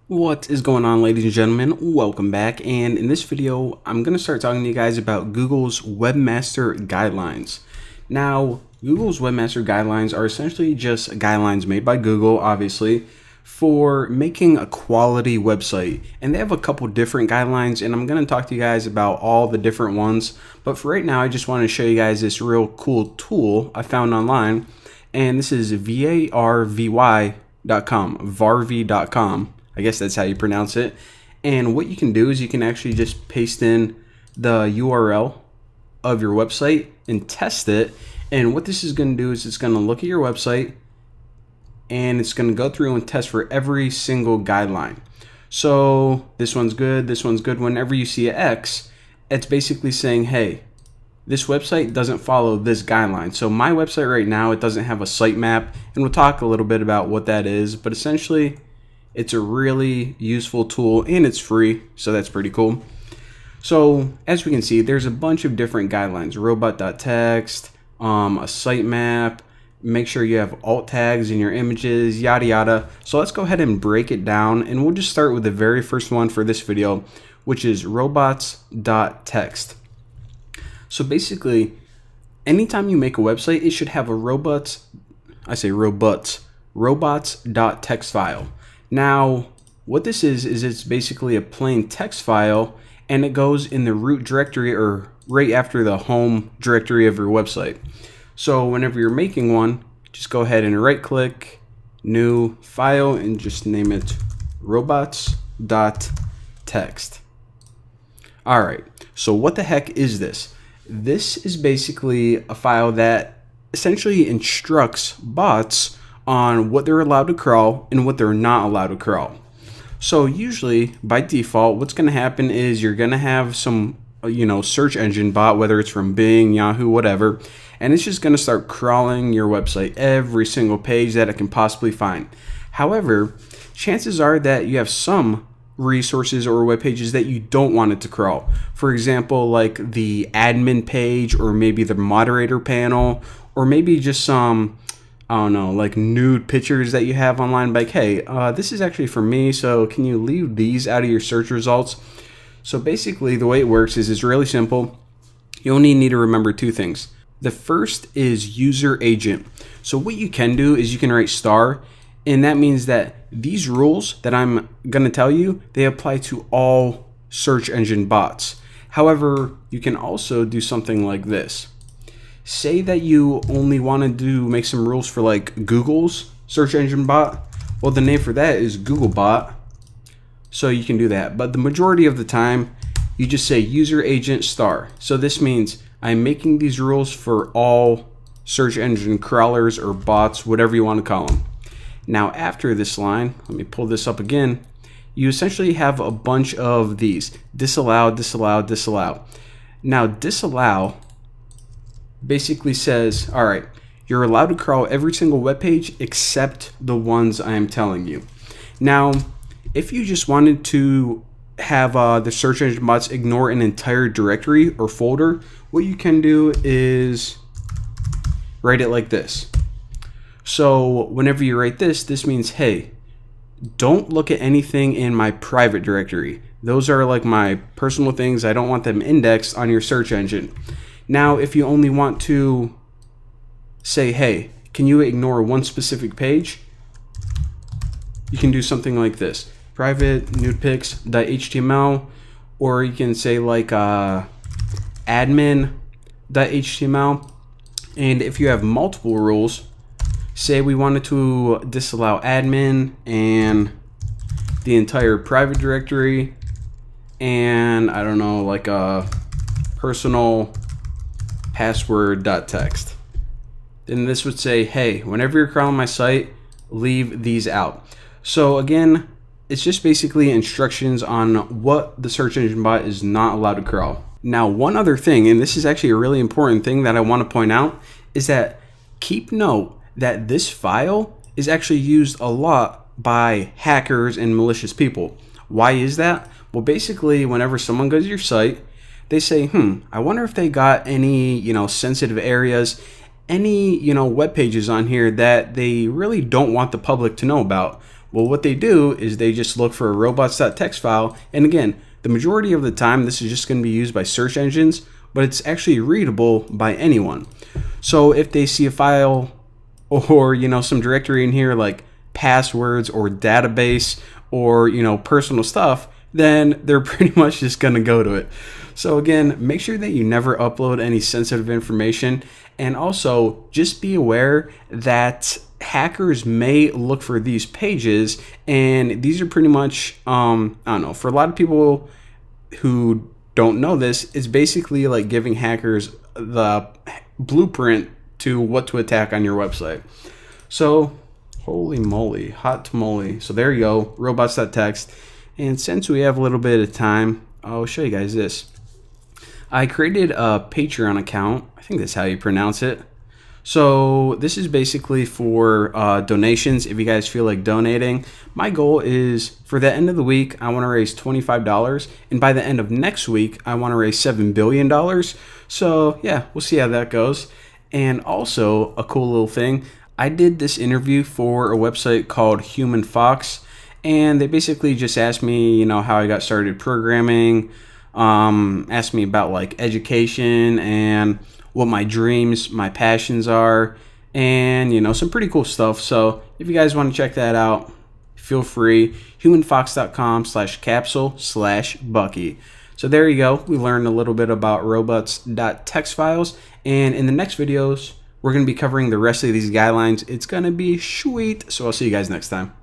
What is going on, ladies and gentlemen? Welcome back, and in this video I'm going to start talking to you guys about Google's Webmaster Guidelines. Now, Google's Webmaster Guidelines are essentially just guidelines made by Google, obviously, for making a quality website. And they have a couple different guidelines, and I'm going to talk to you guys about all the different ones. But for right now, I just want to show you guys this real cool tool I found online, and this is varvy.com. I guess that's how you pronounce it. And what you can do is you can actually just paste in the URL of your website and test it. And what this is going to do is it's going to look at your website and it's going to go through and test for every single guideline. So this one's good, this one's good. Whenever you see an X, it's basically saying, hey, this website doesn't follow this guideline. So my website right now, it doesn't have a sitemap, and we'll talk a little bit about what that is, but essentially it's a really useful tool and it's free, so that's pretty cool. So as we can see, there's a bunch of different guidelines: robot.txt, a sitemap, make sure you have alt tags in your images, yada yada. So let's go ahead and break it down, and we'll just start with the very first one for this video, which is robots.txt. So basically, anytime you make a website, it should have a robots.txt file. Now, what this is it's basically a plain text file, and it goes in the root directory or right after the home directory of your website. So whenever you're making one, just go ahead and right click, new file, and just name it robots.txt. Alright, so what the heck is this? This is basically a file that essentially instructs bots on what they're allowed to crawl and what they're not allowed to crawl. So usually by default, what's going to happen is you're going to have some search engine bot, whether it's from Bing, Yahoo, whatever, and it's just going to start crawling your website, every single page that it can possibly find. However, chances are that you have some resources or web pages that you don't want it to crawl. For example, like the admin page, or maybe the moderator panel, or maybe just some, I don't know, like nude pictures that you have online, like, hey, this is actually for me, so can you leave these out of your search results? So basically the way it works is it's really simple. You only need to remember two things. The first is user agent. So what you can do is you can write star, and that means that these rules that I'm going to tell you, they apply to all search engine bots. However, you can also do something like this. Say that you only want to make some rules for like Google's search engine bot. Well, the name for that is Googlebot. So you can do that. But the majority of the time, you just say user agent star. So this means I'm making these rules for all search engine crawlers or bots, whatever you want to call them. Now after this line, let me pull this up again, you essentially have a bunch of these. Disallow, disallow, disallow. Now disallow basically says, all right, you're allowed to crawl every single web page except the ones I am telling you. Now, if you just wanted to have the search engine bots ignore an entire directory or folder, what you can do is write it like this. So whenever you write this, this means, hey, don't look at anything in my private directory. Those are like my personal things. I don't want them indexed on your search engine. Now, if you only want to say, hey, can you ignore one specific page? You can do something like this. Private nudepics.html, or you can say like admin.html. And if you have multiple rules, say we wanted to disallow admin and the entire private directory, and I don't know, like a personal password.txt. Then this would say, hey, whenever you're crawling my site, leave these out. So again, it's just basically instructions on what the search engine bot is not allowed to crawl. Now, one other thing, and this is actually a really important thing that I want to point out, is that keep note that this file is actually used a lot by hackers and malicious people. Why is that? Well, basically, whenever someone goes to your site, they say, I wonder if they got any, sensitive areas, any, web pages on here that they really don't want the public to know about. Well, what they do is they just look for a robots.txt file. And again, the majority of the time, this is just going to be used by search engines, but it's actually readable by anyone. So if they see a file or, you know, some directory in here like passwords or database or, you know, personal stuff, then they're pretty much just going to go to it. So again, make sure that you never upload any sensitive information, and also just be aware that hackers may look for these pages, and these are pretty much I don't know, for a lot of people who don't know this, it's basically like giving hackers the blueprint to what to attack on your website. So holy moly, hot tamale. So there you go, robots.txt. And since we have a little bit of time, I'll show you guys this. I created a Patreon account. I think that's how you pronounce it. So this is basically for donations. If you guys feel like donating, my goal is for the end of the week, I want to raise $25. And by the end of next week, I want to raise $7 billion. So yeah, we'll see how that goes. And also a cool little thing, I did this interview for a website called Human Fox. And they basically just asked me, you know, how I got started programming, asked me about like education and what my dreams, my passions are, and, you know, some pretty cool stuff. So if you guys want to check that out, feel free. humanfox.com/capsule/Bucky. So there you go. We learned a little bit about robots.txt files. And in the next videos, we're going to be covering the rest of these guidelines. It's going to be sweet. So I'll see you guys next time.